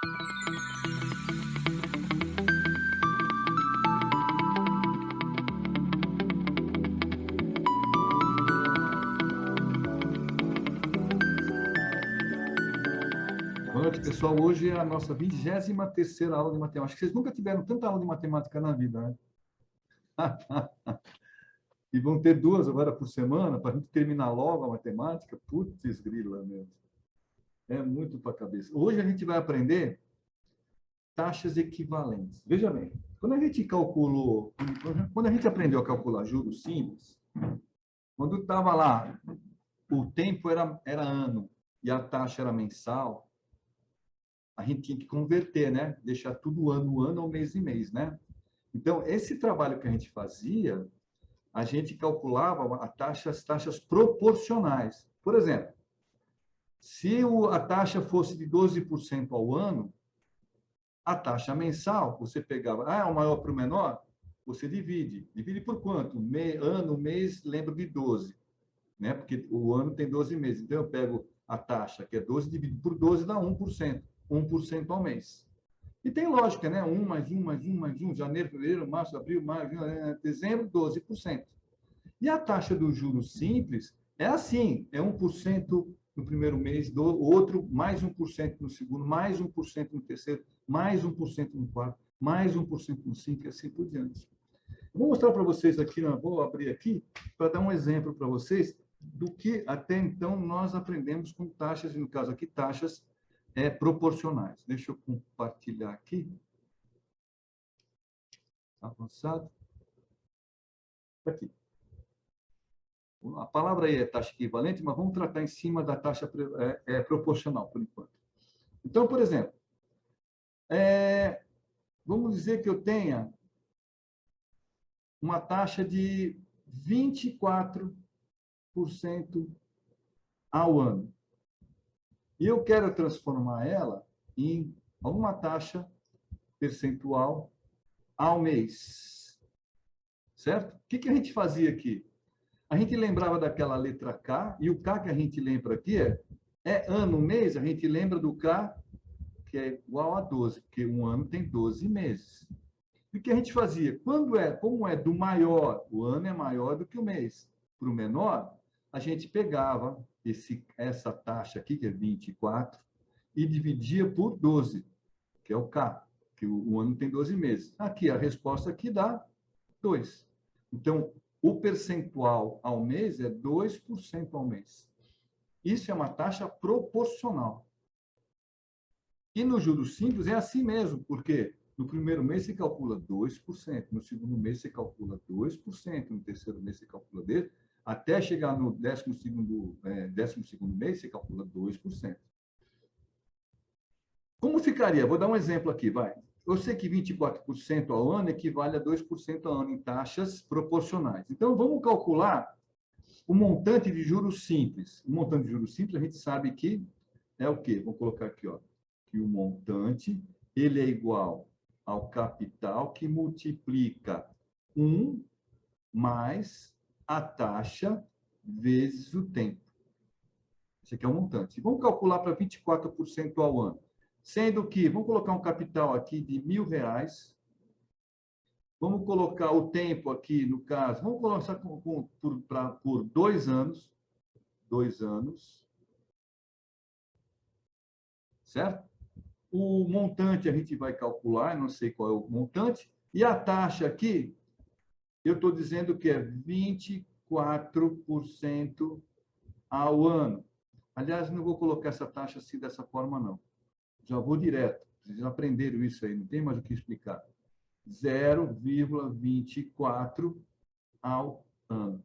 Boa noite, pessoal. Hoje é a nossa 23ª aula de matemática. Acho que vocês nunca tiveram tanta aula de matemática na vida, né? E vão ter 2 agora por semana, para a gente terminar logo a matemática. Putz, grila mesmo. É muito para a cabeça. Hoje a gente vai aprender taxas equivalentes. Veja bem, quando a gente aprendeu a calcular juros simples, quando estava lá, o tempo era ano e a taxa era mensal, a gente tinha que converter, né? Deixar tudo ano ou mês e mês, né? Então, esse trabalho que a gente fazia, a gente calculava as taxas proporcionais. Por exemplo, se a taxa fosse de 12% ao ano, a taxa mensal, você pegava, o maior para o menor, você divide. Divide por quanto? Ano, mês, lembra de 12, né? Porque o ano tem 12 meses. Então, eu pego a taxa, que é 12, dividido por 12, dá 1%. 1% ao mês. E tem lógica, né? 1 mais 1 mais 1 mais 1, janeiro, fevereiro, março, abril, maio, dezembro, 12%. E a taxa do juros simples é assim, é 1% no primeiro mês, do outro mais 1% no segundo, mais 1% no terceiro, mais 1% no quarto, mais 1% no cinco e assim por diante. Vou mostrar para vocês aqui, vou abrir aqui para dar um exemplo para vocês do que até então nós aprendemos com taxas, e no caso aqui, taxas proporcionais. Deixa eu compartilhar aqui. Avançado. Aqui. A palavra aí é taxa equivalente, mas vamos tratar em cima da taxa proporcional, por enquanto. Então, por exemplo, vamos dizer que eu tenha uma taxa de 24% ao ano. E eu quero transformar ela em uma taxa percentual ao mês. Certo? O que a gente fazia aqui? A gente lembrava daquela letra K, e o K que a gente lembra aqui é ano, mês, a gente lembra do K, que é igual a 12, porque um ano tem 12 meses. E o que a gente fazia? Como é do maior, o ano é maior do que o mês, para o menor, a gente pegava essa taxa aqui, que é 24, e dividia por 12, que é o K, que o ano tem 12 meses. Aqui, a resposta aqui dá 2. Então, o percentual ao mês é 2% ao mês. Isso é uma taxa proporcional. E no juros simples é assim mesmo, porque no primeiro mês você calcula 2%, no segundo mês você calcula 2%, no terceiro mês você calcula 10%, até chegar no 12º mês você calcula 2%. Como ficaria? Vou dar um exemplo aqui, vai. Eu sei que 24% ao ano equivale a 2% ao ano em taxas proporcionais. Então, vamos calcular o montante de juros simples. O montante de juros simples, a gente sabe que é o quê? Vou colocar aqui, ó, que o montante ele é igual ao capital que multiplica 1 mais a taxa vezes o tempo. Esse aqui é o montante. Vamos calcular para 24% ao ano. Sendo que, vamos colocar um capital aqui de R$ 1.000. Vamos colocar o tempo aqui, no caso, vamos colocar por 2 anos. 2 anos. Certo? O montante a gente vai calcular, não sei qual é o montante. E a taxa aqui, eu estou dizendo que é 24% ao ano. Aliás, não vou colocar essa taxa assim dessa forma, não. Já vou direto. Vocês já aprenderam isso aí, não tem mais o que explicar. 0,24 ao ano.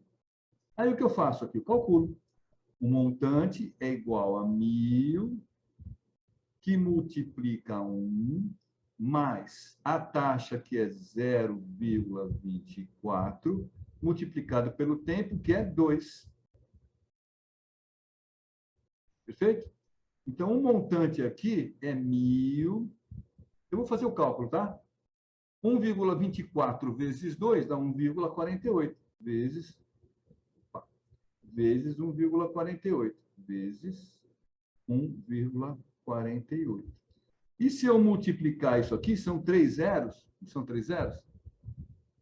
Aí o que eu faço aqui? Eu calculo. O montante é igual a 1.000, que multiplica 1, mais a taxa, que é 0,24, multiplicado pelo tempo, que é 2. Perfeito? Então, o montante aqui é 1.000. Eu vou fazer o cálculo, tá? 1,24 vezes 2 dá 1,48 vezes 1,48 vezes 1,48. E se eu multiplicar isso aqui, são 3 zeros? São 3 zeros?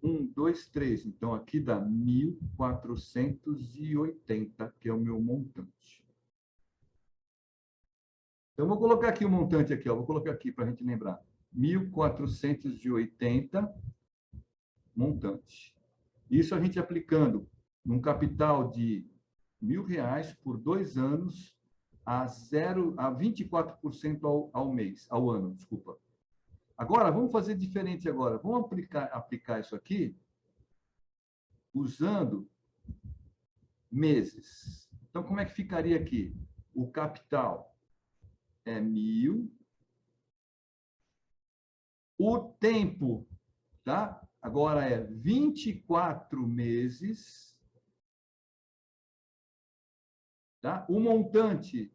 1, 2, 3. Então, aqui dá 1.480, que é o meu montante. Então, eu vou colocar aqui o montante aqui, ó. Vou colocar aqui para a gente lembrar. 1.480 montante. Isso a gente aplicando num capital de R$ 1.000 por 2 anos a 24% ao mês, ao ano, desculpa. Agora, vamos fazer diferente agora. Vamos aplicar isso aqui usando meses. Então, como é que ficaria aqui? O capital é 1.000. O tempo, tá? Agora é 24 meses. Tá? O montante,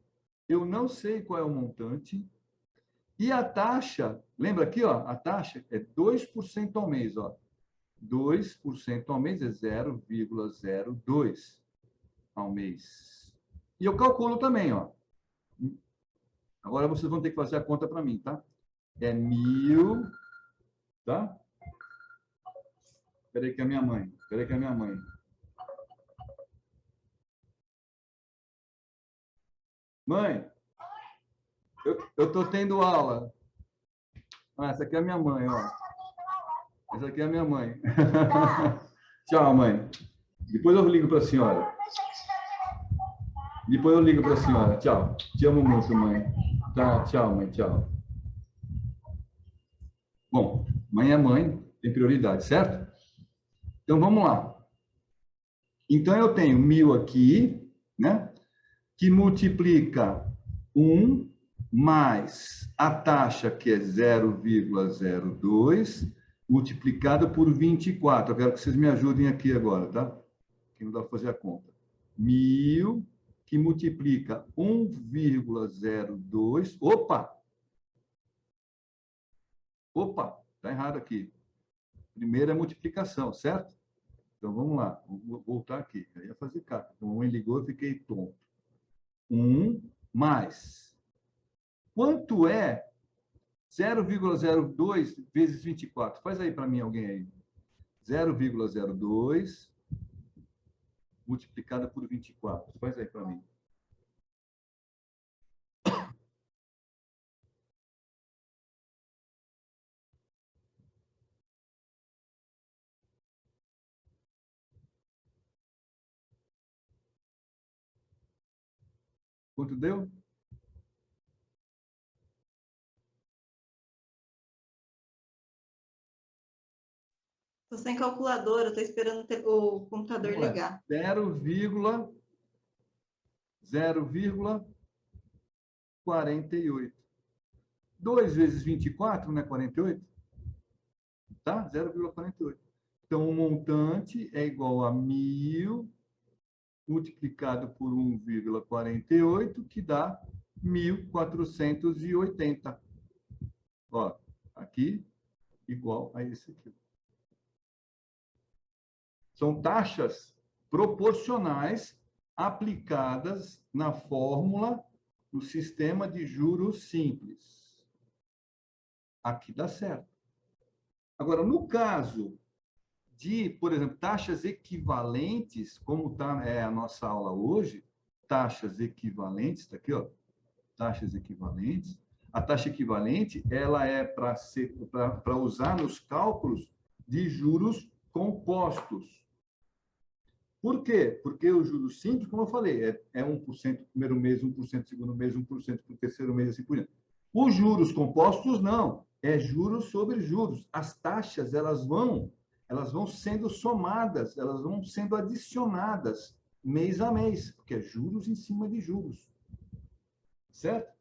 eu não sei qual é o montante. E a taxa, lembra aqui, ó, a taxa é 2% ao mês, ó. 2% ao mês é 0,02 ao mês. E eu calculo também, ó. Agora vocês vão ter que fazer a conta para mim, tá? É 1.000, tá? Espera aí que é a minha mãe. Espera aí que é a minha mãe. Mãe, eu tô tendo aula. Ah, essa aqui é a minha mãe, ó. Essa aqui é a minha mãe. Tchau, mãe. Depois eu ligo para a senhora. Depois eu ligo para a senhora. Tchau. Te amo muito, mãe. Tá, tchau, mãe. Tchau. Bom, mãe é mãe, tem prioridade, certo? Então, vamos lá. Então, eu tenho 1.000 aqui, né? Que multiplica 1 mais a taxa, que é 0,02, multiplicado por 24. Eu quero que vocês me ajudem aqui agora, tá? Que não dá para fazer a conta. 1.000 que multiplica 1,02. Opa! Opa, está errado aqui. Primeira multiplicação, certo? Então, vamos lá. Vou voltar aqui. Eu ia fazer cálculo. Então, a mãe ligou, eu fiquei tonto. 1 mais. Quanto é 0,02 vezes 24? Faz aí para mim, alguém aí. 0,02 multiplicado por 24. Faz aí para mim. Quanto deu? Estou sem calculadora, estou esperando o computador Não é. ligar. 0,48. 2 vezes 24, não é 48? Tá? 0,48. Então, o montante é igual a 1.000 multiplicado por 1,48, que dá 1.480. Ó, aqui, igual a esse aqui. São taxas proporcionais aplicadas na fórmula do sistema de juros simples. Aqui dá certo. Agora, no caso de, por exemplo, taxas equivalentes, como está a nossa aula hoje, taxas equivalentes, está aqui, ó, taxas equivalentes. A taxa equivalente, ela é para usar nos cálculos de juros compostos. Por quê? Porque o juros simples, como eu falei, é 1% no primeiro mês, 1% no segundo mês, 1% no terceiro mês, assim por diante. Os juros compostos, não. É juros sobre juros. As taxas, elas vão sendo somadas, elas vão sendo adicionadas mês a mês, porque é juros em cima de juros. Certo?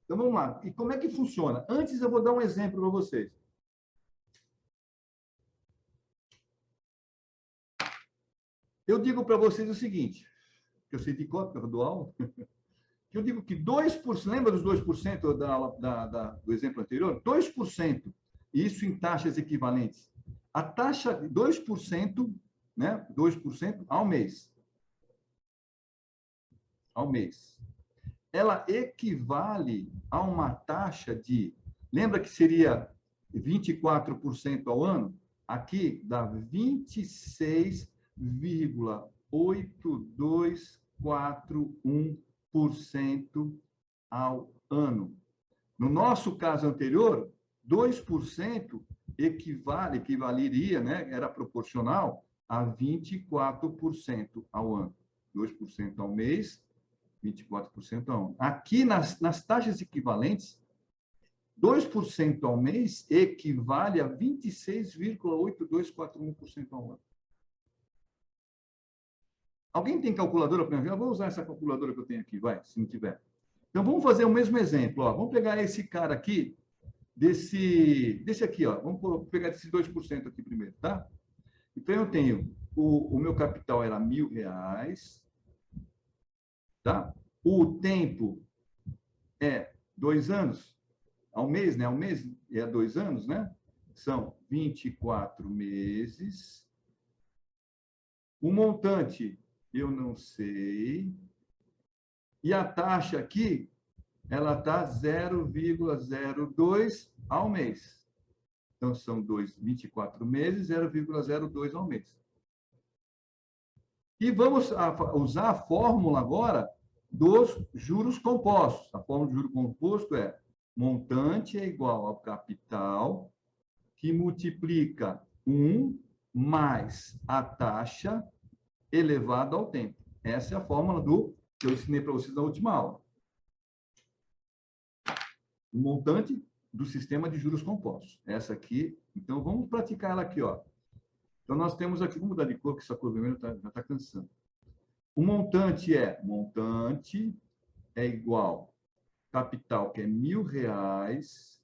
Então, vamos lá. E como é que funciona? Antes, eu vou dar um exemplo para vocês. Eu digo para vocês o seguinte, que eu sei de cor, porque eu dou aula, que eu digo que 2%, lembra dos 2% do exemplo anterior? 2%, isso em taxas equivalentes. A taxa de 2%, né? 2% ao mês. Ao mês. Ela equivale a uma taxa de Lembra que seria 24% ao ano? Aqui dá 26,8241% ao ano. No nosso caso anterior, 2% equivaleria, né, era proporcional a 24% ao ano. 2% ao mês, 24% ao ano. Aqui, nas taxas equivalentes, 2% ao mês equivale a 26,8241% ao ano. Alguém tem calculadora para mim? Eu vou usar essa calculadora que eu tenho aqui, vai, se não tiver. Então, vamos fazer o mesmo exemplo. Ó. Vamos pegar esse cara aqui, desse aqui, ó. Vamos pegar esses 2% aqui primeiro, tá? Então, eu tenho, o meu capital era R$1.000, tá? O tempo é 2 anos, ao mês, né? Ao mês é 2 anos, né? São 24 meses. O montante, eu não sei. E a taxa aqui, ela está 0,02 ao mês. Então, são 24 meses, 0,02 ao mês. E vamos usar a fórmula agora dos juros compostos. A fórmula de juro composto é montante é igual ao capital, que multiplica 1 mais a taxa elevado ao tempo. Essa é a fórmula que eu ensinei para vocês na última aula. O montante do sistema de juros compostos. Essa aqui, então vamos praticar ela aqui, ó. Então nós temos aqui, vamos mudar de cor, que essa cor vermelha já está cansando. O montante é igual capital, que é R$1.000,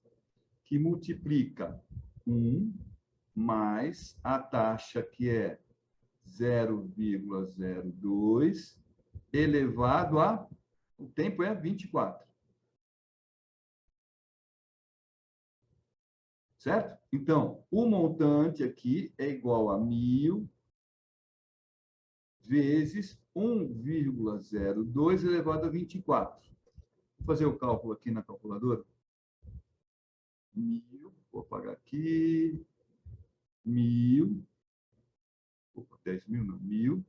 que multiplica 1 mais a taxa, que é 0,02, elevado a, o tempo é 24. Certo? Então, o montante aqui é igual a 1.000 vezes 1,02 elevado a 24. Vou fazer o cálculo aqui na calculadora. 1.000, vou apagar aqui. 1.000. Opa, 10.000 não, 1.000.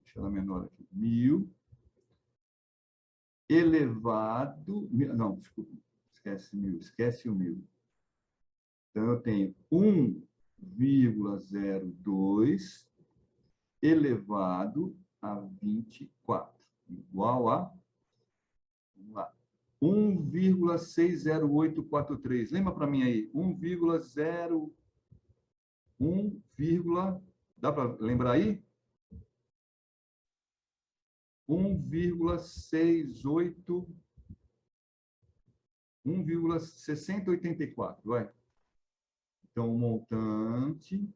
Deixa ela menor aqui. 1.000 elevado... Não, desculpa. Esquece 1.000, esquece o 1.000. Então, eu tenho 1,02 elevado a 24, igual a, vamos lá, 1,60843. Lembra para mim aí? 1,0... Dá para lembrar aí? 1,6084, vai. Então, o montante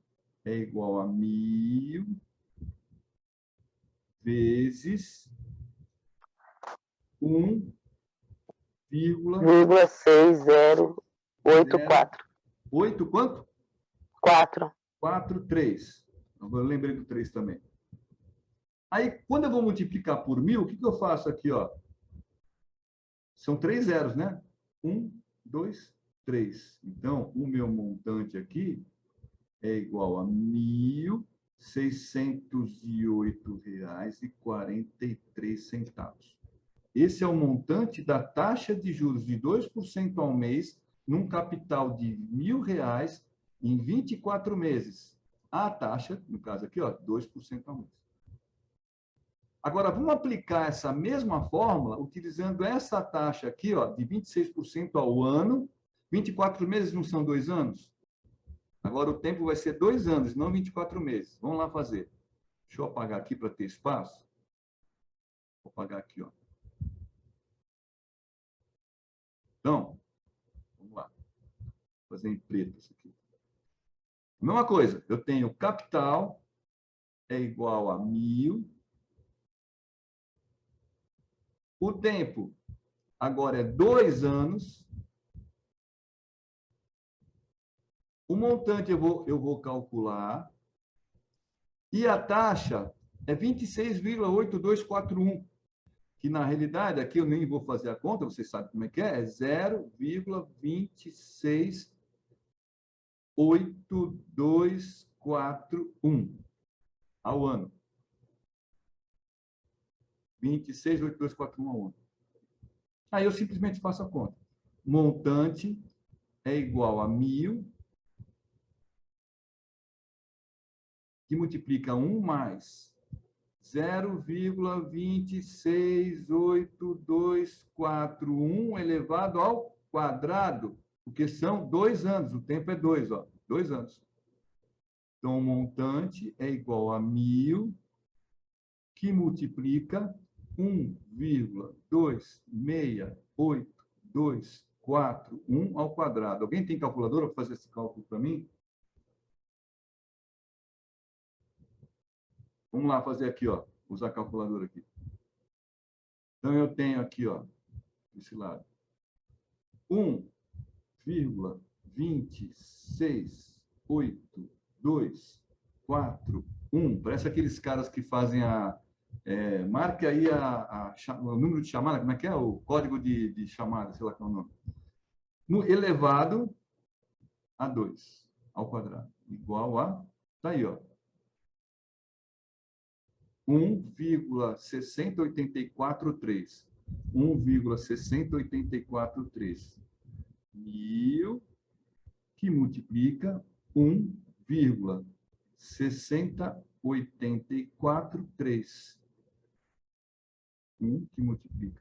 é igual a 1.000 vezes 1,6084. 8 quanto? 4. 3. Eu lembrei do 3 também. Aí, quando eu vou multiplicar por 1.000, o que eu faço aqui, ó? São 3 zeros, né? 1, 2, 3. Então, o meu montante aqui é igual a R$1.608,43. Esse é o montante da taxa de juros de 2% ao mês, num capital de R$1.000 em 24 meses. A taxa, no caso aqui, ó, 2% ao mês. Agora, vamos aplicar essa mesma fórmula utilizando essa taxa aqui, ó, de 26% ao ano. 24 meses não são 2 anos? Agora, o tempo vai ser 2 anos, não 24 meses. Vamos lá fazer. Deixa eu apagar aqui para ter espaço. Vou apagar aqui, ó. Então, vamos lá. Vou fazer em preto isso aqui. Mesma coisa, eu tenho capital é igual a 1.000. O tempo agora é 2 anos. O montante eu vou calcular. E a taxa é 26,8241. que na realidade, aqui eu nem vou fazer a conta, vocês sabem como é 0,26841 ao ano. 26,8241 ao ano. Aí eu simplesmente faço a conta. Montante é igual a 1.000, que multiplica 1 mais 0,26841 elevado ao quadrado, porque são 2 anos, o tempo é 2, ó, 2 anos. Então, o montante é igual a 1.000, que multiplica 1,2684241 ao quadrado. Alguém tem calculadora para fazer esse cálculo para mim? Vamos lá fazer aqui, ó. Usar a calculadora aqui. Então, eu tenho aqui, ó, desse lado, 1,2684241. Parece aqueles caras que fazem a... marque aí o número de chamada, como é que é? O código de chamada, sei lá qual é o nome. No elevado a 2 ao quadrado. Igual a... Tá aí, ó. 1,60843. 1,60843. 1.000, que multiplica 1,60843. 1 que multiplica.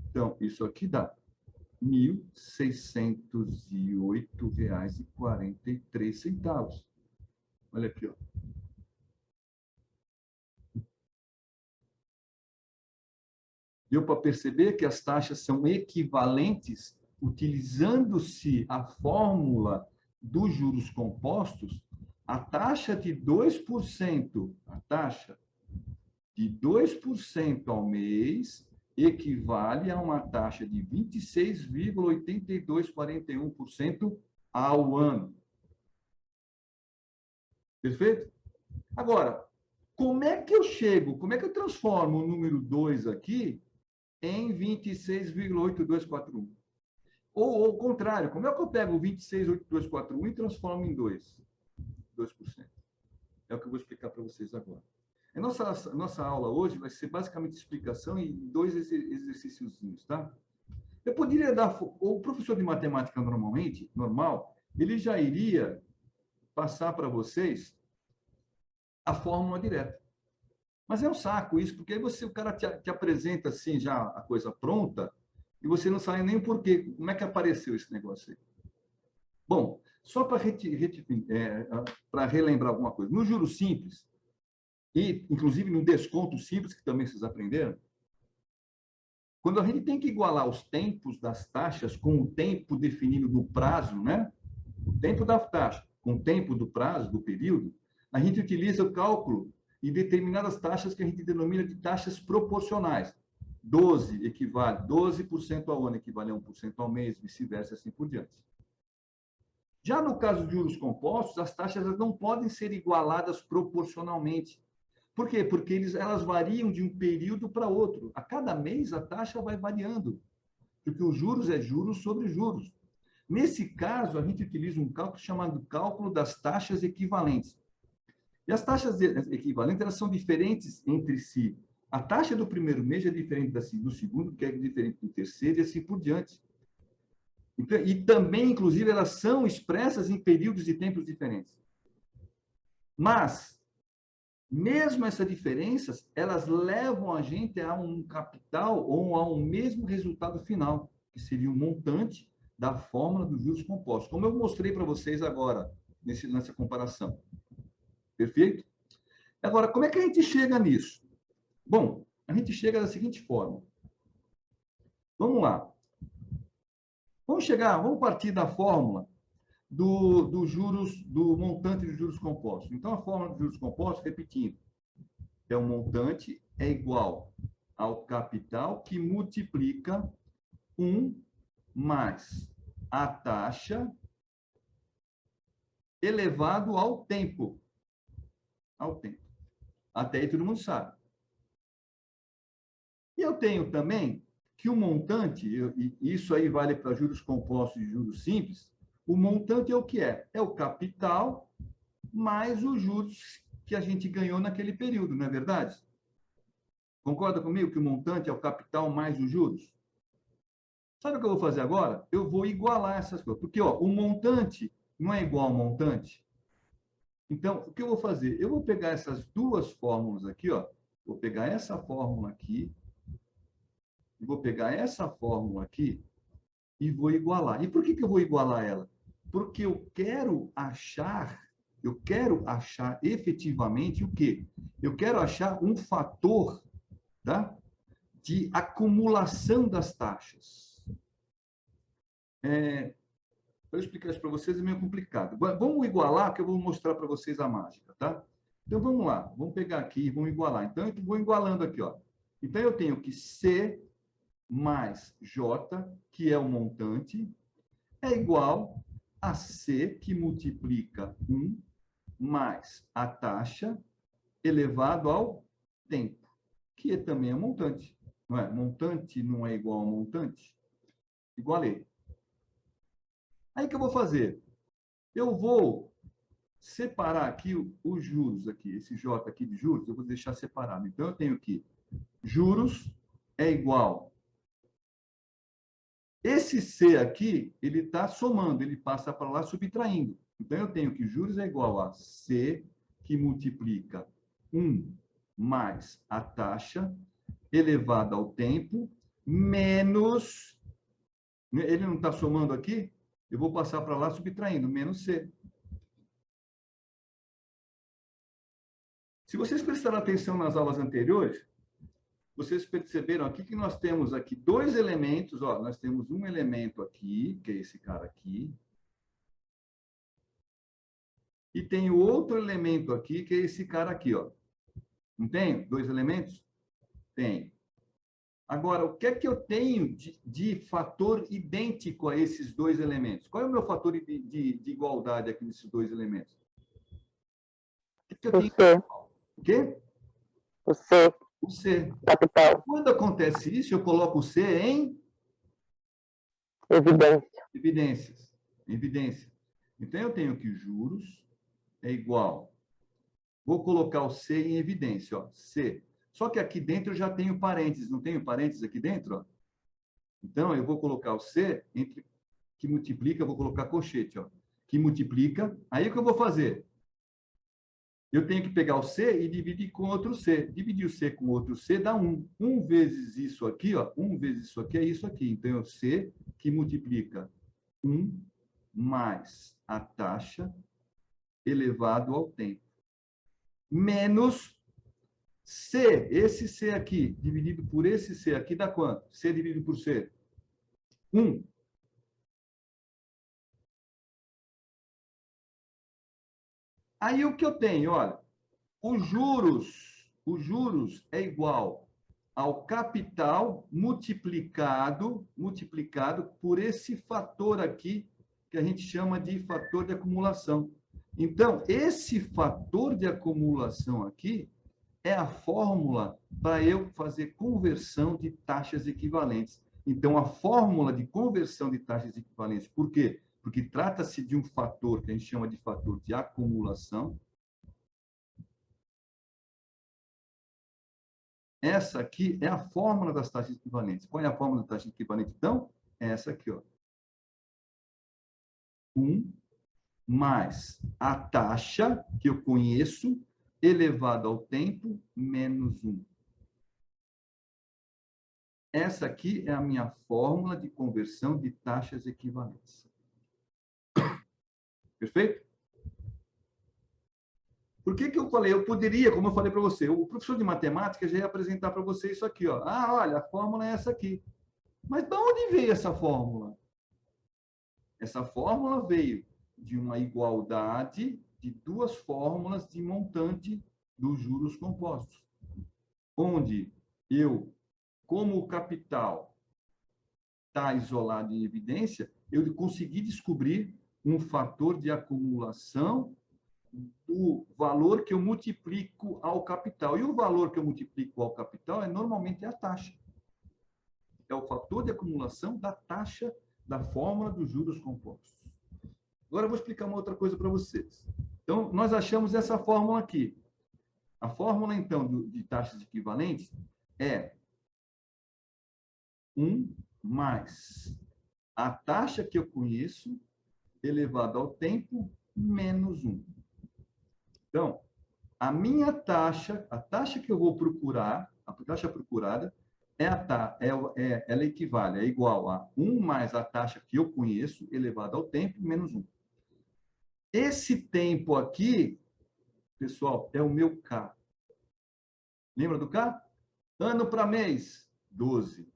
Então, isso aqui dá R$ 1.608,43. Olha aqui, ó. Deu para perceber que as taxas são equivalentes, utilizando-se a fórmula dos juros compostos, a taxa de 2%, a taxa de 2% ao mês equivale a uma taxa de 26,8241% ao ano. Perfeito? Agora, como é que eu transformo o número 2 aqui em 26,8241? Ou ao contrário, como é que eu pego 26,8241 e transformo em 2%? É o que eu vou explicar para vocês agora. A nossa aula hoje vai ser basicamente explicação e 2 exercíciozinhos, tá? Eu poderia dar... O professor de matemática normal, ele já iria passar para vocês a fórmula direta. Mas é um saco isso, porque aí o cara te apresenta assim já a coisa pronta e você não sabe nem o porquê. Como é que apareceu esse negócio aí? Bom, só para relembrar alguma coisa. No juro simples, e inclusive no desconto simples, que também vocês aprenderam, quando a gente tem que igualar os tempos das taxas com o tempo definido do prazo, né? O tempo da taxa com o tempo do prazo, do período, a gente utiliza o cálculo e determinadas taxas que a gente denomina de taxas proporcionais. 12% ao ano equivale a 1% ao mês, vice-versa, assim por diante. Já no caso de juros compostos, as taxas não podem ser igualadas proporcionalmente. Por quê? Porque elas variam de um período para outro. A cada mês, a taxa vai variando, porque os juros é juros sobre juros. Nesse caso, a gente utiliza um cálculo chamado cálculo das taxas equivalentes. E as taxas equivalentes, elas são diferentes entre si. A taxa do primeiro mês é diferente do segundo, que é diferente do terceiro, e assim por diante. Então, e também, inclusive, elas são expressas em períodos de tempos diferentes. Mas, mesmo essas diferenças, elas levam a gente a um capital ou a um mesmo resultado final, que seria o montante da fórmula dos juros compostos, como eu mostrei para vocês agora, nessa comparação. Perfeito? Agora, como é que a gente chega nisso? Bom, a gente chega da seguinte forma. Vamos lá. Vamos partir da fórmula do montante de juros compostos. Então, a fórmula de juros compostos, repetindo, o montante é igual ao capital que multiplica 1 mais a taxa elevado ao tempo. Ao tempo. Até aí todo mundo sabe. E eu tenho também que o montante, e isso aí vale para juros compostos e juros simples, o montante é o que é? É o capital mais os juros que a gente ganhou naquele período, não é verdade? Concorda comigo que o montante é o capital mais os juros? Sabe o que eu vou fazer agora? Eu vou igualar essas coisas. Porque ó, o montante não é igual ao montante. Então, o que eu vou fazer? Eu vou pegar essas duas fórmulas aqui, ó. Vou pegar essa fórmula aqui, e vou pegar essa fórmula aqui e vou igualar. E por que eu vou igualar ela? Porque eu quero achar efetivamente o quê? Eu quero achar um fator, tá, de acumulação das taxas. Para eu explicar isso para vocês é meio complicado. Vamos igualar, que eu vou mostrar para vocês a mágica, tá? Então, vamos lá. Vamos pegar aqui e vamos igualar. Então, eu vou igualando aqui, ó. Então, eu tenho que C mais J, que é o montante, é igual a C, que multiplica 1, mais a taxa elevado ao tempo, que também é montante. Não é? Montante não é igual a montante? Igualei. Aí, o que eu vou fazer? Eu vou separar aqui os juros, aqui, esse J aqui de juros, eu vou deixar separado. Então, eu tenho que juros é igual. Esse C aqui, ele está somando, ele passa para lá subtraindo. Então, eu tenho que juros é igual a C, que multiplica 1 mais a taxa elevada ao tempo, menos... Ele não está somando aqui? Eu vou passar para lá subtraindo, menos C. Se vocês prestaram atenção nas aulas anteriores, vocês perceberam aqui que nós temos aqui dois elementos, ó, nós temos um elemento aqui, que é esse cara aqui, e tem o outro elemento aqui, que é esse cara aqui, ó. Não tem dois elementos? Tem. Agora, o que é que eu tenho de fator idêntico a esses dois elementos? Qual é o meu fator de igualdade aqui nesses dois elementos? O que eu tenho? O quê? O C. O C. Capital. Quando acontece isso, eu coloco o C em Evidência. evidências. Evidência. Então, eu tenho que juros é igual. Vou colocar o C em evidência, ó. C. Só que aqui dentro eu já tenho parênteses. Não tenho parênteses aqui dentro? Ó? Então, eu vou colocar o C entre que multiplica, vou colocar colchete, ó. Que multiplica. Aí, o que eu vou fazer? Eu tenho que pegar o C e dividir com outro C. Dividir o C com outro C dá 1. 1 vezes isso aqui, ó. 1 vezes isso aqui é isso aqui. Então, é o C que multiplica 1 mais a taxa elevado ao tempo. Menos C. Esse C aqui, dividido por esse C aqui, dá quanto? C dividido por C? 1. Aí, o que eu tenho? Olha, os juros é igual ao capital multiplicado por esse fator aqui, que a gente chama de fator de acumulação. Então, esse fator de acumulação aqui é a fórmula para eu fazer conversão de taxas equivalentes. Então, a fórmula de conversão de taxas equivalentes, por quê? Porque trata-se de um fator que a gente chama de fator de acumulação. Essa aqui é a fórmula das taxas equivalentes. Qual é a fórmula da taxa equivalente, então? É essa aqui, ó. 1 mais a taxa que eu conheço elevado ao tempo menos 1. Essa aqui é a minha fórmula de conversão de taxas equivalentes. Perfeito? Por que eu falei? Eu poderia, como eu falei para você, o professor de matemática já ia apresentar para você isso aqui, ó. Ah, olha, a fórmula é essa aqui. Mas de onde veio essa fórmula? Essa fórmula veio de uma igualdade de duas fórmulas de montante dos juros compostos, onde eu, como o capital está isolado em evidência, eu consegui descobrir um fator de acumulação do valor que eu multiplico ao capital. E o valor que eu multiplico ao capital é normalmente a taxa. é o fator de acumulação da taxa da fórmula dos juros compostos. Agora eu vou explicar uma outra coisa para vocês. Então, nós achamos essa fórmula aqui. A fórmula, então, de taxas equivalentes é 1 mais a taxa que eu conheço elevado ao tempo menos 1. Então, a minha taxa, a taxa que eu vou procurar, a taxa procurada, ela equivale, é igual a 1 mais a taxa que eu conheço elevado ao tempo menos 1. Esse tempo aqui, pessoal, é o meu K. Lembra do K? Ano para mês, 12.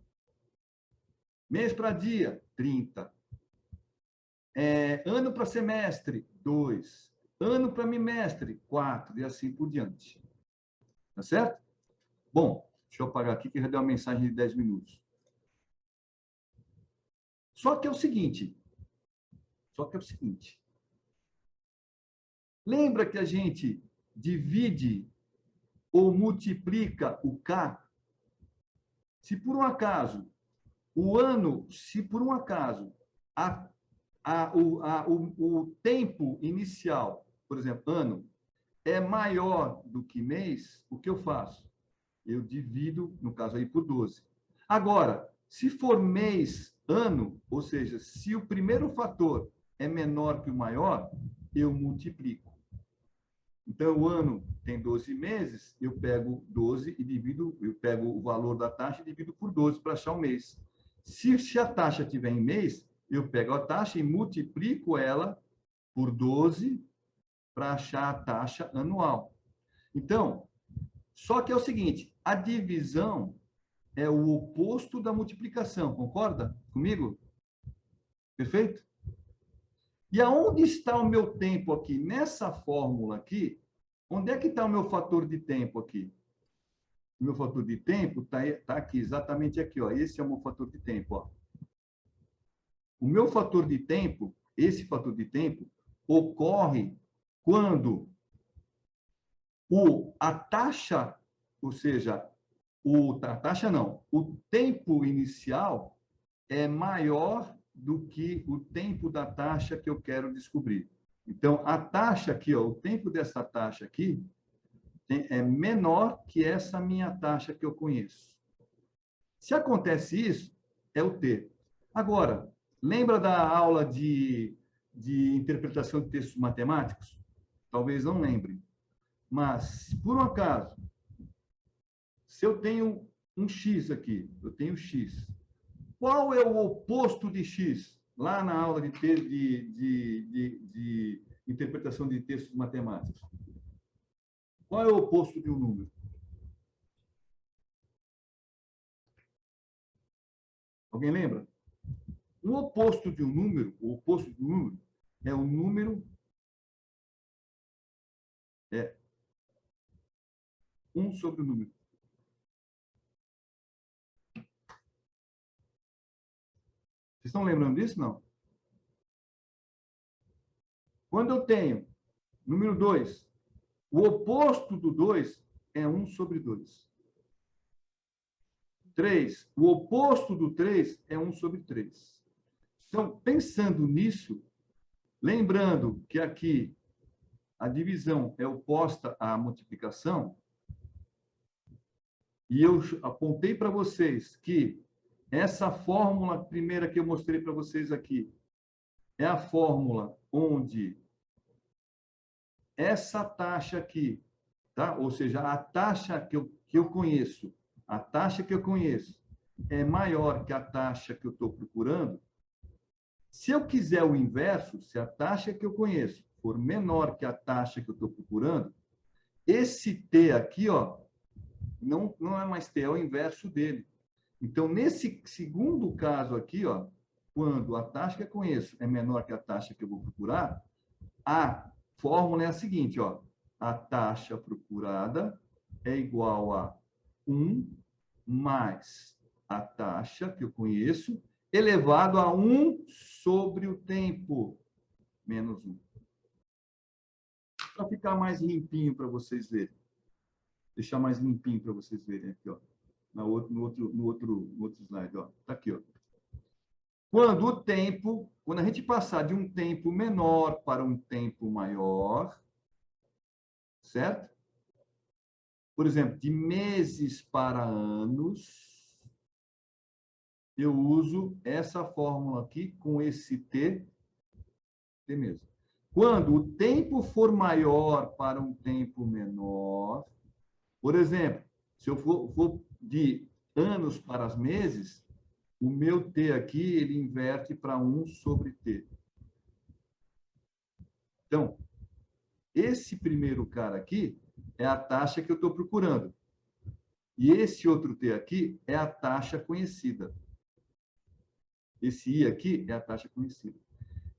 Mês para dia, 30. Ano para semestre, 2. Ano para bimestre, 4. E assim por diante. Tá certo? Bom, deixa eu apagar aqui que já deu uma mensagem de 10 minutos. Só que é o seguinte. Lembra que a gente divide ou multiplica o K? Se por um acaso o tempo inicial, por exemplo, ano, é maior do que mês, o que eu faço? Eu divido, no caso aí, por 12. Agora, se for mês, ano, ou seja, se o primeiro fator é menor que o maior, eu multiplico. Então, o ano tem 12 meses, eu pego 12 e divido, eu pego o valor da taxa e divido por 12 para achar o mês. Se a taxa tiver em mês, eu pego a taxa e multiplico ela por 12 para achar a taxa anual. Então, só que é o seguinte, a divisão é o oposto da multiplicação, concorda comigo? Perfeito? E aonde está o meu tempo aqui? Nessa fórmula aqui, onde é que está o meu fator de tempo aqui? O meu fator de tempo está aqui, exatamente aqui. Ó. Esse é o meu fator de tempo. Ó. O meu fator de tempo, esse fator de tempo, ocorre quando a taxa, ou seja, a taxa não, o tempo inicial é maior do que o tempo da taxa que eu quero descobrir. Então, a taxa aqui, ó, o tempo dessa taxa aqui é menor que essa minha taxa que eu conheço. Se acontece isso, é o T. Agora, lembra da aula de interpretação de textos matemáticos? Talvez não lembre. Mas, por um acaso, se eu tenho um X aqui, eu tenho X. Qual é o oposto de X? Lá na aula de interpretação de textos matemáticos. Qual é o oposto de um número? Alguém lembra? O oposto de um número, é um número 1 sobre o número. Vocês estão lembrando disso? Não. Quando eu tenho número 2, o oposto do 2 é 1 sobre 2. 3, o oposto do 3 é 1 sobre 3. Então, pensando nisso, lembrando que aqui a divisão é oposta à multiplicação, e eu apontei para vocês que essa fórmula primeira que eu mostrei para vocês aqui é a fórmula onde essa taxa aqui, tá? Ou seja, a taxa que eu conheço, a taxa que eu conheço é maior que a taxa que eu estou procurando. Se eu quiser o inverso, se a taxa que eu conheço for menor que a taxa que eu estou procurando, esse T aqui, ó, não é mais T, é o inverso dele. Então, nesse segundo caso aqui, ó, quando a taxa que eu conheço é menor que a taxa que eu vou procurar, a fórmula é a seguinte, ó, a taxa procurada é igual a 1 mais a taxa que eu conheço, elevado a 1 sobre o tempo, menos 1. Para ficar mais limpinho para vocês verem. Deixar mais limpinho para vocês verem aqui, ó. No outro slide, ó. Tá aqui, ó. Quando a gente passar de um tempo menor para um tempo maior, certo? Por exemplo, de meses para anos, eu uso essa fórmula aqui com esse T mesmo. Quando o tempo for maior para um tempo menor, por exemplo, se eu for de anos para os meses, o meu T aqui, ele inverte para 1 sobre T. Então, esse primeiro cara aqui é a taxa que eu estou procurando. E esse outro T aqui é a taxa conhecida. Esse I aqui é a taxa conhecida.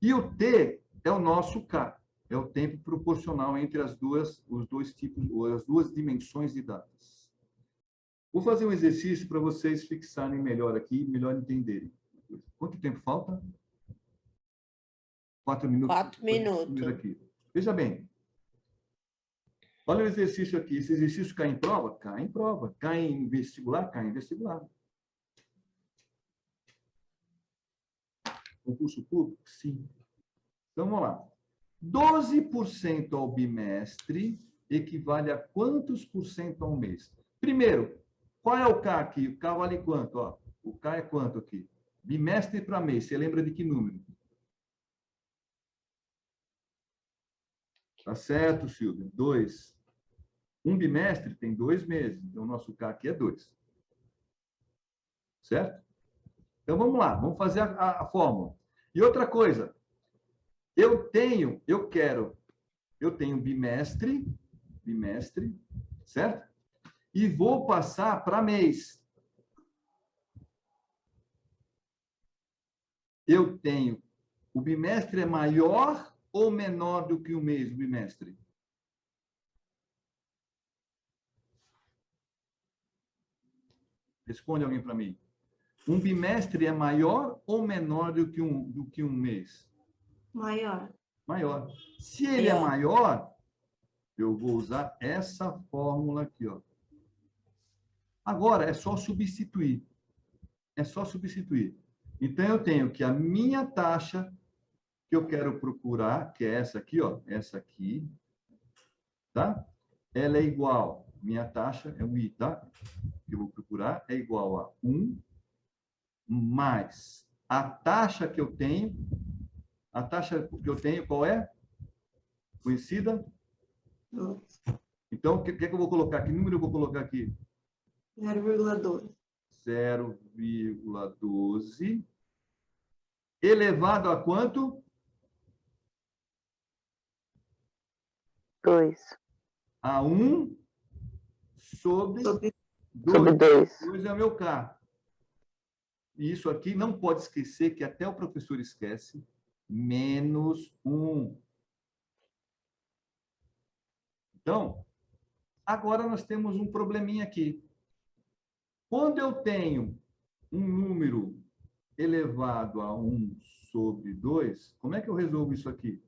E o T é o nosso K. É o tempo proporcional entre os dois tipos, ou as duas dimensões de datas. Vou fazer um exercício para vocês fixarem melhor aqui, melhor entenderem. Quanto tempo falta? 4 minutos. 4 minutos. Aqui. Veja bem. Olha o exercício aqui. Esse exercício cai em prova? Cai em prova. Cai em vestibular? Cai em vestibular. Concurso público? Sim. Então, vamos lá. 12% ao bimestre equivale a quantos por cento ao mês? Primeiro, qual é o K aqui? O K vale quanto? Ó, o K é quanto aqui? Bimestre para mês. Você lembra de que número? Tá certo, Silvia? 2. Um bimestre tem 2 meses. Então, o nosso K aqui é 2. Certo? Então, vamos lá. Vamos fazer a fórmula. E outra coisa. Eu tenho bimestre, certo? E vou passar para mês. Eu tenho, o bimestre é maior ou menor do que o mês, o bimestre? Responde alguém para mim. Um bimestre é maior ou menor do que um mês? Maior. Maior. Se ele é maior, eu vou usar essa fórmula aqui, ó. Agora, é só substituir. É só substituir. Então, eu tenho que a minha taxa que eu quero procurar, que é essa aqui, ó, essa aqui, tá? Ela é igual, minha taxa é um I, tá? Que eu vou procurar é igual a 1 mais a taxa que eu tenho. A taxa que eu tenho, qual é? Conhecida? 12. Então, o que é que eu vou colocar? Que número eu vou colocar aqui? 0,12. 0,12 elevado a quanto? 2. A 1 sobre Sobre 2. 2 é o meu K. E isso aqui não pode esquecer, que até o professor esquece, menos 1. Então, agora nós temos um probleminha aqui. Quando eu tenho um número elevado a 1 sobre 2, como é que eu resolvo isso aqui?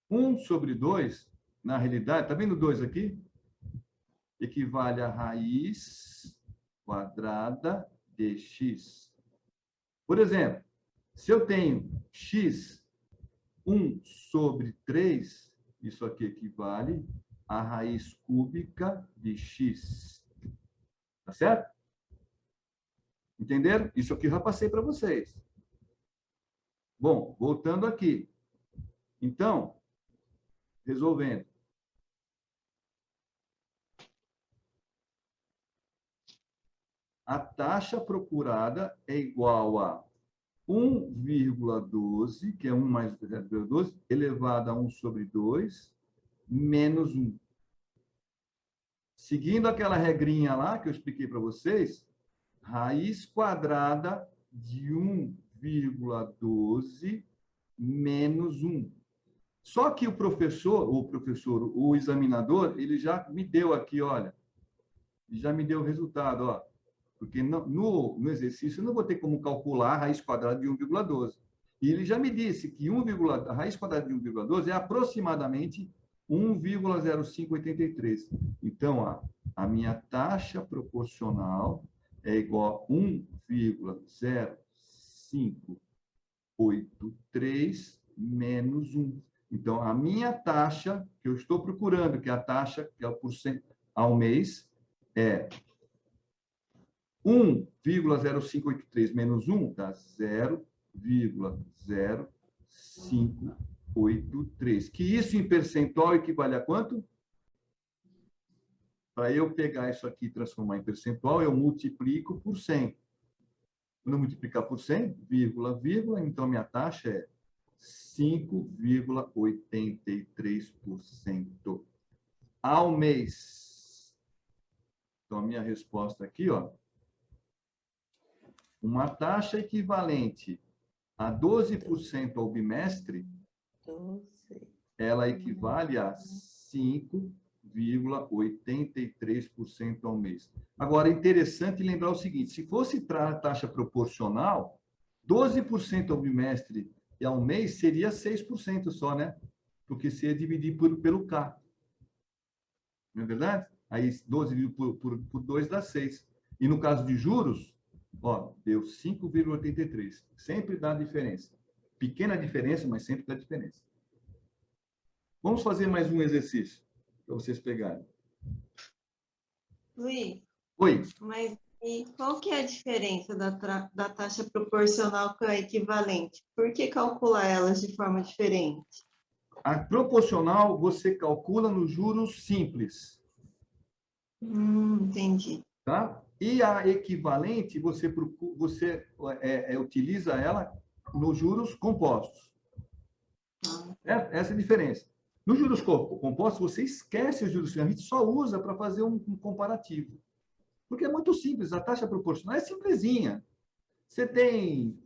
Um sobre 2, na realidade, está vendo 2 aqui? Equivale a raiz quadrada de x. Por exemplo, se eu tenho x 1 sobre 3, isso aqui equivale a raiz cúbica de x. Tá certo? Entenderam? Isso aqui eu já passei para vocês. Bom, voltando aqui. Então, resolvendo. A taxa procurada é igual a 1,12, que é 1 mais 0,12, elevado a 1 sobre 2, menos 1. Seguindo aquela regrinha lá que eu expliquei para vocês, raiz quadrada de 1,12 menos 1. Só que o examinador, ele já me deu aqui, olha, já me deu o resultado, ó. Porque no exercício eu não vou ter como calcular a raiz quadrada de 1,12. E ele já me disse que a raiz quadrada de 1,12 é aproximadamente 1,0583. Então, a minha taxa proporcional é igual a 1,0583 menos 1. Então, a minha taxa que eu estou procurando, que é a taxa que é o porcento ao mês, é 1,0583 menos 1 dá 0,0583. Que isso em percentual equivale a quanto? Para eu pegar isso aqui e transformar em percentual, eu multiplico por 100. Quando eu multiplicar por 100, vírgula, então minha taxa é 5,83% ao mês. Então, a minha resposta aqui, ó, uma taxa equivalente a 12% ao bimestre, 12. ela equivale a 5,83% ao mês. Agora, é interessante lembrar o seguinte, se fosse taxa proporcional, 12% ao bimestre e ao mês seria 6% só, né? Porque se dividir pelo K. Não é verdade? Aí 12 dividido por 2 dá 6. E no caso de juros, ó, deu 5,83. Sempre dá diferença. Pequena diferença, mas sempre dá diferença. Vamos fazer mais um exercício para vocês pegarem. Luiz, Oi. mas e qual que é a diferença da taxa proporcional com a equivalente? Por que calcular elas de forma diferente? A proporcional você calcula nos juros simples, Entendi. tá? E a equivalente você utiliza ela nos juros compostos. Certo? Essa é a diferença. Nos juros compostos, você esquece os juros finais, a gente só usa para fazer um comparativo. Porque é muito simples, a taxa proporcional é simplesinha. Você tem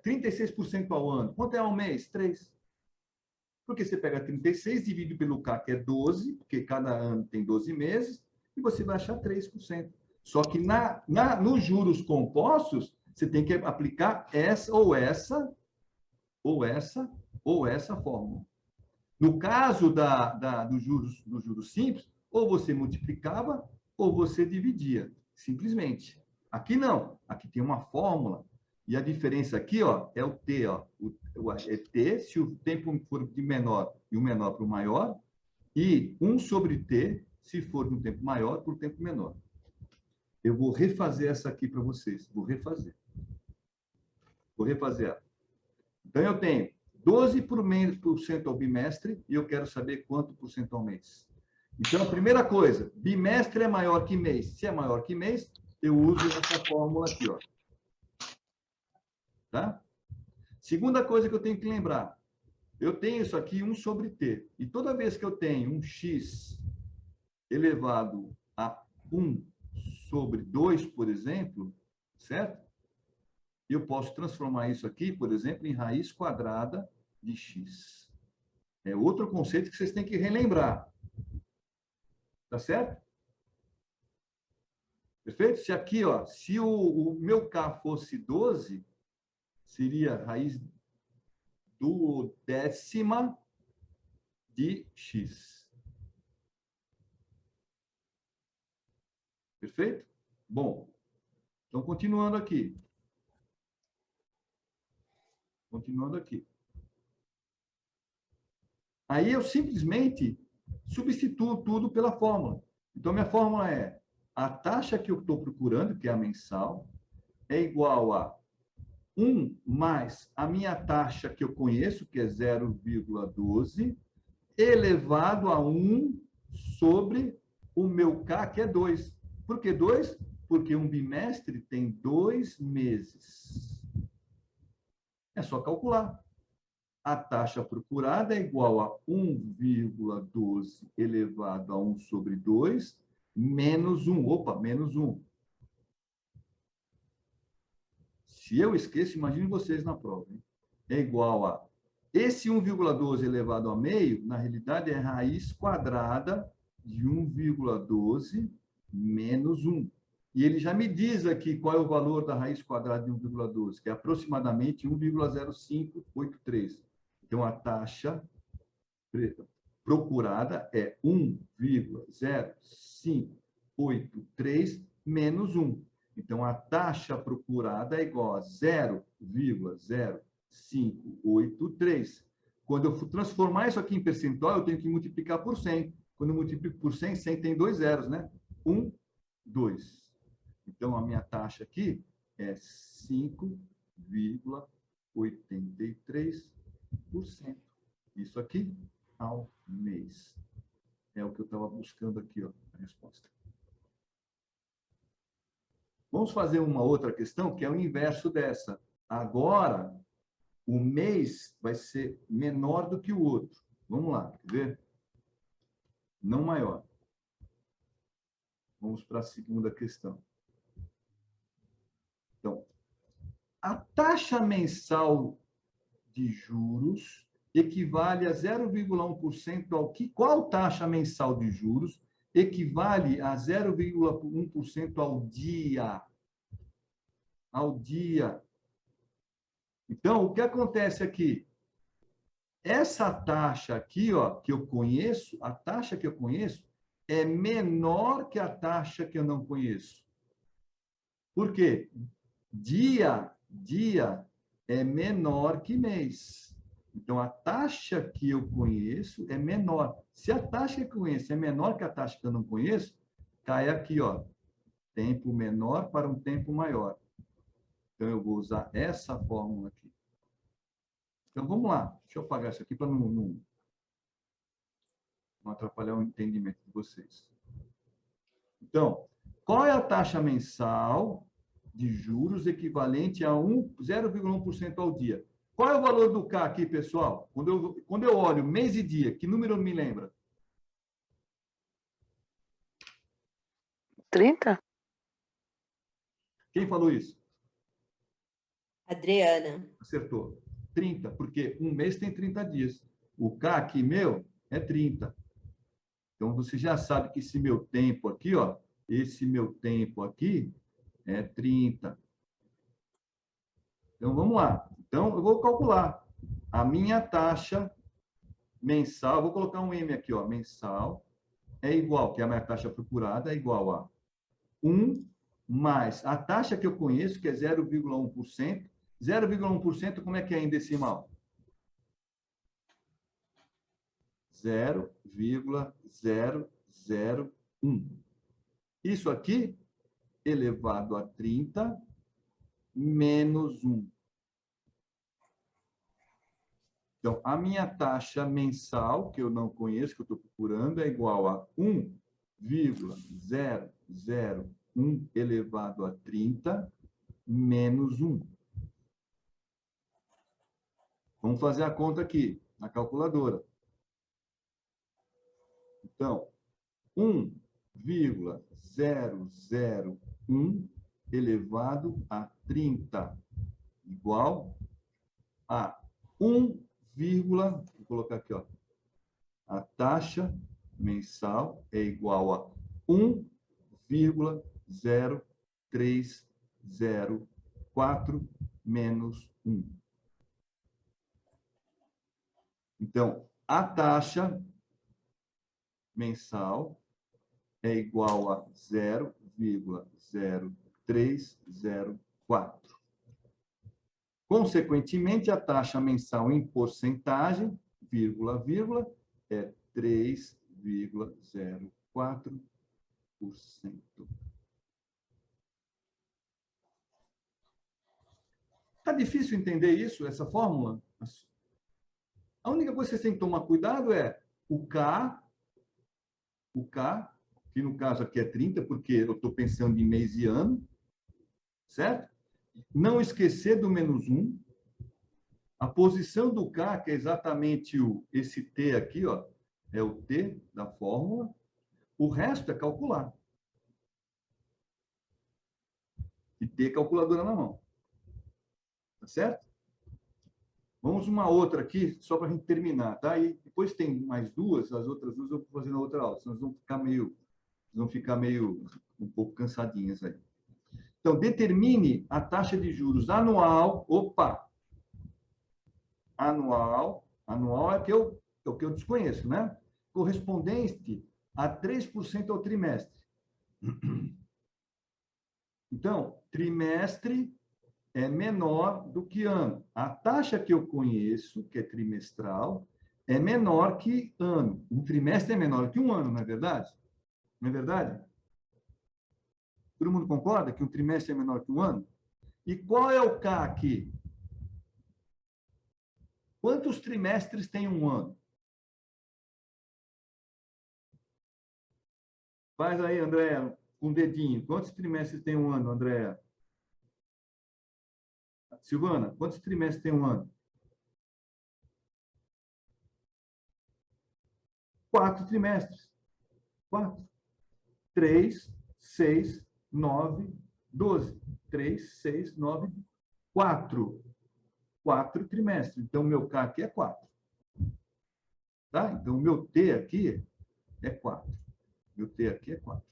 36% ao ano. Quanto é ao mês? 3. Porque você pega 36, divide pelo K, que é 12, porque cada ano tem 12 meses, e você vai achar 3%. Só que nos juros compostos, você tem que aplicar essa ou essa, ou essa, ou essa fórmula. No caso dos juros simples, ou você multiplicava, ou você dividia, simplesmente. Aqui não, aqui tem uma fórmula, e a diferença aqui, ó, é o T, ó. É T, se o tempo for de menor e o menor para o maior, e 1 sobre T, se for de um tempo maior para o tempo menor. Eu vou refazer essa aqui para vocês, vou refazer ela. Então, eu tenho 12% ao bimestre e eu quero saber quanto por cento ao mês. Então, a primeira coisa, bimestre é maior que mês. Se é maior que mês, eu uso essa fórmula aqui, ó. Tá? Segunda coisa que eu tenho que lembrar, eu tenho isso aqui 1 sobre T. E toda vez que eu tenho um x elevado a 1 sobre 2, por exemplo, certo? Eu posso transformar isso aqui, por exemplo, em raiz quadrada de x. É outro conceito que vocês têm que relembrar. Tá certo? Perfeito? Se aqui, ó, se o meu K fosse 12, seria raiz do décima de x. Perfeito? Bom, então continuando aqui. Aí eu simplesmente substituo tudo pela fórmula. Então, minha fórmula é a taxa que eu estou procurando, que é a mensal, é igual a 1 mais a minha taxa que eu conheço, que é 0,12, elevado a 1 sobre o meu K, que é 2. Por que 2? Porque um bimestre tem 2 meses. É só calcular. A taxa procurada é igual a 1,12 elevado a 1 sobre 2, menos 1. Opa, menos 1. Se eu esqueço, imagine vocês na prova. Hein? É igual a... Esse 1,12 elevado a meio, na realidade, é raiz quadrada de 1,12 menos 1. E ele já me diz aqui qual é o valor da raiz quadrada de 1,12, que é aproximadamente 1,0583. Então, a taxa procurada é 1,0583 menos 1. Então, a taxa procurada é igual a 0,0583. Quando eu for transformar isso aqui em percentual, eu tenho que multiplicar por 100. Quando eu multiplico por 100, 100 tem dois zeros, né? 1, 2. Então, a minha taxa aqui é 5,83%. Isso aqui ao mês. É o que eu estava buscando aqui, ó, a resposta. Vamos fazer uma outra questão, que é o inverso dessa. Agora, o mês vai ser menor do que o outro. Vamos lá, quer ver? Não maior. Vamos para a segunda questão. Então, a taxa mensal de juros equivale a 0,1% ao que? Qual taxa mensal de juros equivale a 0,1% ao dia? Ao dia. Então, o que acontece aqui? Essa taxa aqui, ó, que eu conheço, a taxa que eu conheço é menor que a taxa que eu não conheço. Por quê? Dia é menor que mês. Então, a taxa que eu conheço é menor. Se a taxa que eu conheço é menor que a taxa que eu não conheço, cai aqui, ó, tempo menor para um tempo maior. Então, eu vou usar essa fórmula aqui. Então, vamos lá. Deixa eu apagar isso aqui para não atrapalhar o entendimento de vocês. Então, qual é a taxa mensal de juros equivalente a 0,1% ao dia? Qual é o valor do K aqui, pessoal? Quando eu olho mês e dia, que número me lembra? 30? Quem falou isso? Adriana. Acertou. 30, porque um mês tem 30 dias. O K aqui, meu, é 30. Então, você já sabe que esse meu tempo aqui, ó, esse meu tempo aqui é 30. Então, vamos lá. Então, eu vou calcular. A minha taxa mensal, vou colocar um M aqui, ó, mensal, é igual, que é a minha taxa procurada, é igual a 1 mais a taxa que eu conheço, que é 0,1%. 0,1%, como é que é em decimal? 0,001. Isso aqui, elevado a 30, menos 1. Então, a minha taxa mensal, que eu não conheço, que eu estou procurando, é igual a 1,001 elevado a 30, menos 1. Vamos fazer a conta aqui, na calculadora. Então, 1,001 elevado a 30 igual a 1, vou colocar aqui, ó. A taxa mensal é igual a 1,0304 menos 1. Então, a taxa mensal é igual a 0,0304. Consequentemente, a taxa mensal em porcentagem, vírgula, vírgula, é 3,04%. Está difícil entender isso, essa fórmula? A única coisa que você tem que tomar cuidado é o K, que no caso aqui é 30, porque eu estou pensando em mês e ano, certo? Não esquecer do menos 1. A posição do K, que é exatamente esse T aqui, ó, é o T da fórmula. O resto é calcular. E ter calculadora na mão. Tá certo? Vamos uma outra aqui, só para a gente terminar, tá? E depois tem mais duas, as outras duas eu vou fazer na outra aula, senão nós vamos ficar meio vão ficar meio um pouco cansadinhas aí. Então, determine a taxa de juros anual. Opa! Anual é o que eu desconheço, né? Correspondente a 3% ao trimestre. Então, trimestre é menor do que ano. A taxa que eu conheço, que é trimestral, é menor que ano. Um trimestre é menor que um ano, não é verdade? Não é verdade? Todo mundo concorda que um trimestre é menor que um ano? E qual é o K aqui? Quantos trimestres tem um ano? Faz aí, André, com o dedinho. Quantos trimestres tem um ano, André? Silvana, quantos trimestres tem um ano? 4 trimestres. 4. 3, 6, 9, 12. 3, 6, 9, 4. 4 trimestres. Então, o meu K aqui é 4. Tá? Então, o meu T aqui é 4. Meu T aqui é 4.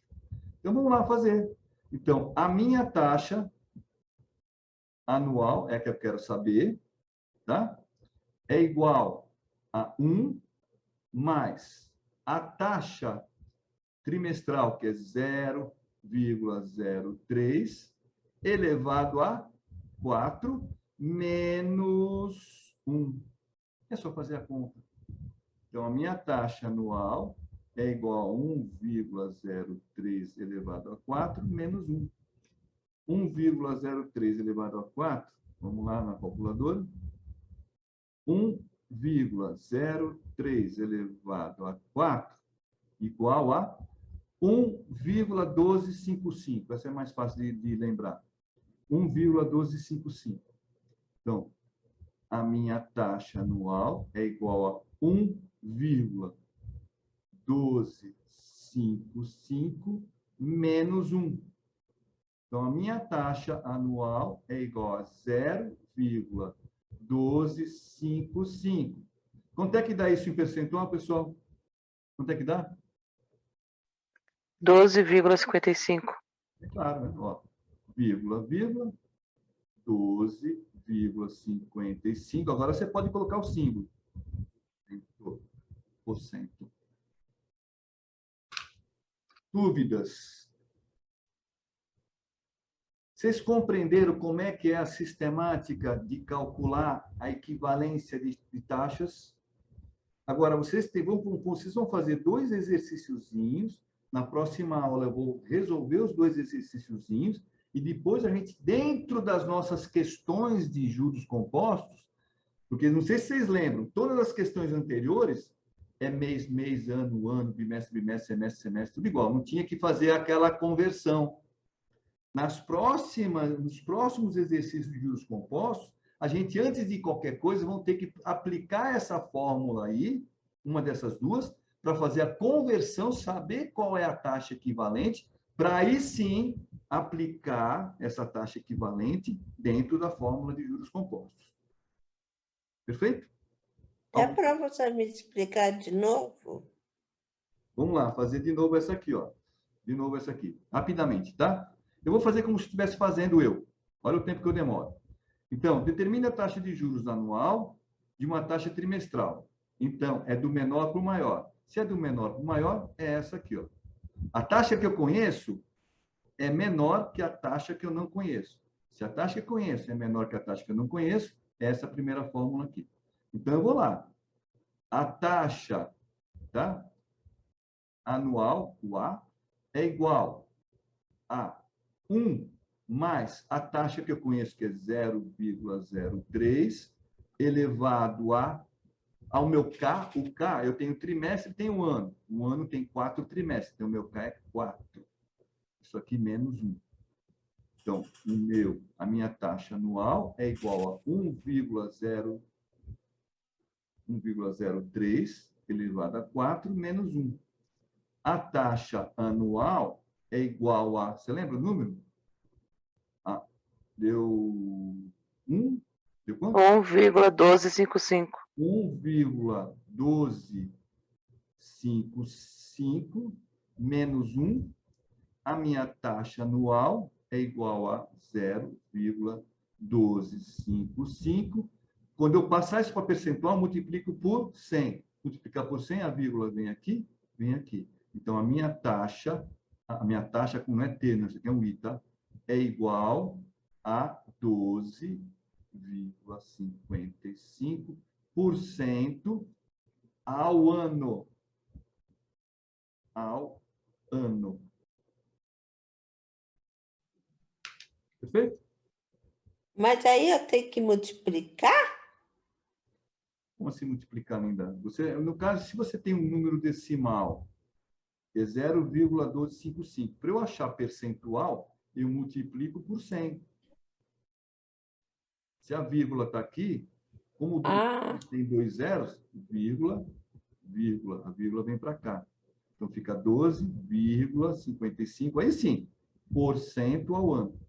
Então, vamos lá fazer. Então, a minha taxa anual, é que eu quero saber, tá? É igual a 1 mais a taxa trimestral, que é 0,03, elevado a 4, menos 1. É só fazer a conta. Então, a minha taxa anual é igual a 1,03 elevado a 4, menos 1. 1,03 elevado a 4, vamos lá na calculadora. 1,03 elevado a 4 igual a 1,1255. Essa é mais fácil de lembrar. 1,1255. Então, a minha taxa anual é igual a 1,1255 menos 1. Então, a minha taxa anual é igual a 0,1255. Quanto é que dá isso em percentual, pessoal? Quanto é que dá? 12,55. É claro, né? Ó, vírgula, 12,55. Agora você pode colocar o símbolo. %. Dúvidas? Vocês compreenderam como é que é a sistemática de calcular a equivalência de taxas? Agora, vocês vão fazer 2 exercíciozinhos. Na próxima aula, eu vou resolver os 2 exercíciozinhos. E depois a gente, dentro das nossas questões de juros compostos, porque não sei se vocês lembram, todas as questões anteriores é mês, mês, ano, ano, bimestre, bimestre, semestre, semestre, tudo igual. Não tinha que fazer aquela conversão. Nos próximos exercícios de juros compostos, a gente, antes de qualquer coisa, vão ter que aplicar essa fórmula aí, uma dessas duas, para fazer a conversão, saber qual é a taxa equivalente, para aí sim aplicar essa taxa equivalente dentro da fórmula de juros compostos. Perfeito? É para você me explicar de novo? Vamos lá, fazer de novo essa aqui, ó. De novo essa aqui, rapidamente, tá? Eu vou fazer como se estivesse fazendo eu. Olha o tempo que eu demoro. Então, determine a taxa de juros anual de uma taxa trimestral. Então, é do menor para o maior. Se é do menor para o maior, é essa aqui, ó. A taxa que eu conheço é menor que a taxa que eu não conheço. Se a taxa que eu conheço é menor que a taxa que eu não conheço, é essa primeira fórmula aqui. Então, eu vou lá. A taxa, tá? Anual, o A, é igual a 1 mais a taxa que eu conheço, que é 0,03, elevado ao meu K. O K, eu tenho trimestre e tenho ano. O ano tem 4 trimestres, então o meu K é 4. Isso aqui menos 1. Então, a minha taxa anual é igual a 1,03 elevado a 4 menos 1. A taxa anual é igual a... Você lembra o número? Deu 1? Deu quanto? 1,1255. 1,1255 menos 1. A minha taxa anual é igual a 0,1255. Quando eu passar isso para percentual, eu multiplico por 100. Multiplicar por 100, a vírgula vem aqui, vem aqui. Então, a minha taxa, como não é T, não, isso aqui é um I, tá? É igual a 12,55% ao ano. Ao ano. Perfeito? Mas aí eu tenho que multiplicar? Como assim multiplicar, Linda? No caso, se você tem um número decimal, é 0,1255. Para eu achar percentual, eu multiplico por 100. Se a vírgula está aqui, como tem 2 zeros, vírgula, vírgula, a vírgula vem para cá. Então, fica 12,55. Aí sim, por cento ao ano.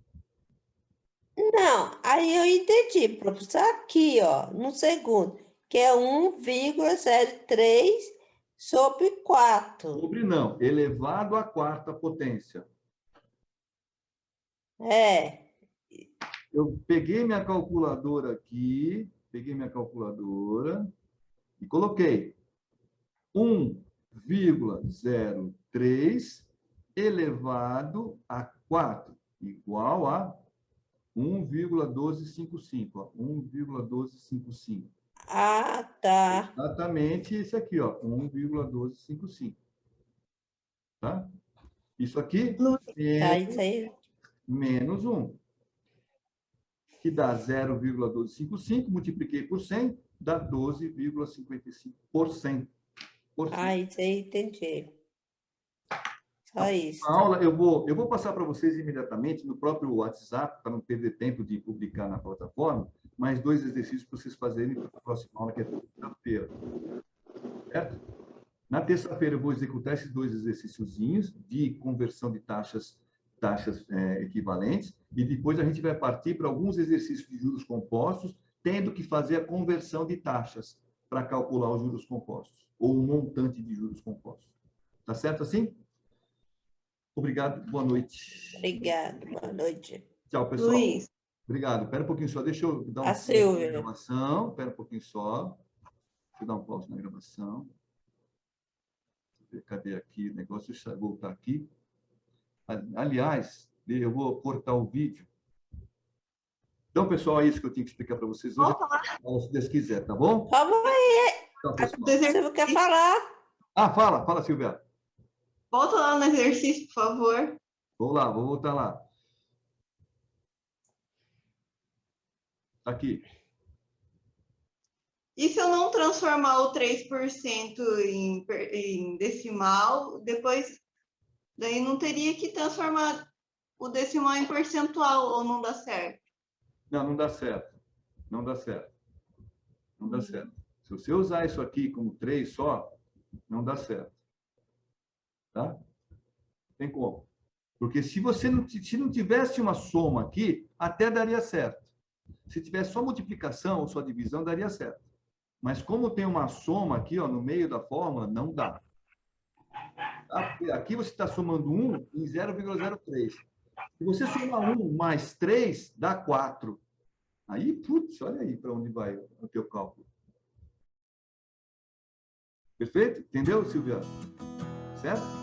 Não, aí eu entendi, professor. Aqui, ó, no segundo, que é 1,03 sobre 4. Sobre não, elevado à quarta potência. É. Eu peguei minha calculadora aqui, e coloquei 1,03 elevado a 4, igual a 1,1255. 1,1255. Ah, tá. Exatamente isso aqui, ó, 1,1255. Tá? Isso aqui Tá, isso aí. menos 1, que dá 0,1255, multipliquei por 100, dá 12,55%. Ah, isso aí entendi. Só isso. A aula, eu vou passar para vocês imediatamente no próprio WhatsApp, para não perder tempo de publicar na plataforma, mais 2 exercícios para vocês fazerem na próxima aula, que é terça-feira. Certo? Na terça-feira eu vou executar esses 2 exercíciozinhos de conversão de taxas equivalentes, e depois a gente vai partir para alguns exercícios de juros compostos, tendo que fazer a conversão de taxas para calcular os juros compostos, ou o montante de juros compostos. Tá certo assim? Obrigado, boa noite. Obrigado, boa noite. Tchau, pessoal. Luiz, Obrigado. Espera um pouquinho só, deixa eu dar um A pause na Silvia. gravação. Espera um pouquinho só. Deixa eu dar um pause na gravação. Cadê aqui o negócio? Deixa eu voltar aqui. Aliás, eu vou cortar o vídeo. Então, pessoal, é isso que eu tinha que explicar para vocês hoje. Se Deus quiser, tá bom? Calma aí, Então, pessoal. você quer falar? Fala, Silvia. volta lá no exercício, por favor. Vou lá, vou voltar lá. Aqui. E se eu não transformar o 3% em decimal, depois daí não teria que transformar o decimal em percentual, ou não dá certo? Não, não dá certo. Não dá certo. Não dá certo. Se você usar isso aqui como 3 só, não dá certo. Tá? Tem como. Porque se não tivesse uma soma aqui, até daria certo. Se tivesse só multiplicação ou só divisão, daria certo. Mas como tem uma soma aqui, ó, no meio da fórmula, não dá. Aqui você está somando 1 em 0,03. Se você somar 1 mais 3, dá 4. Aí, putz, olha aí para onde vai o teu cálculo. Perfeito? Entendeu, Silvia? Certo?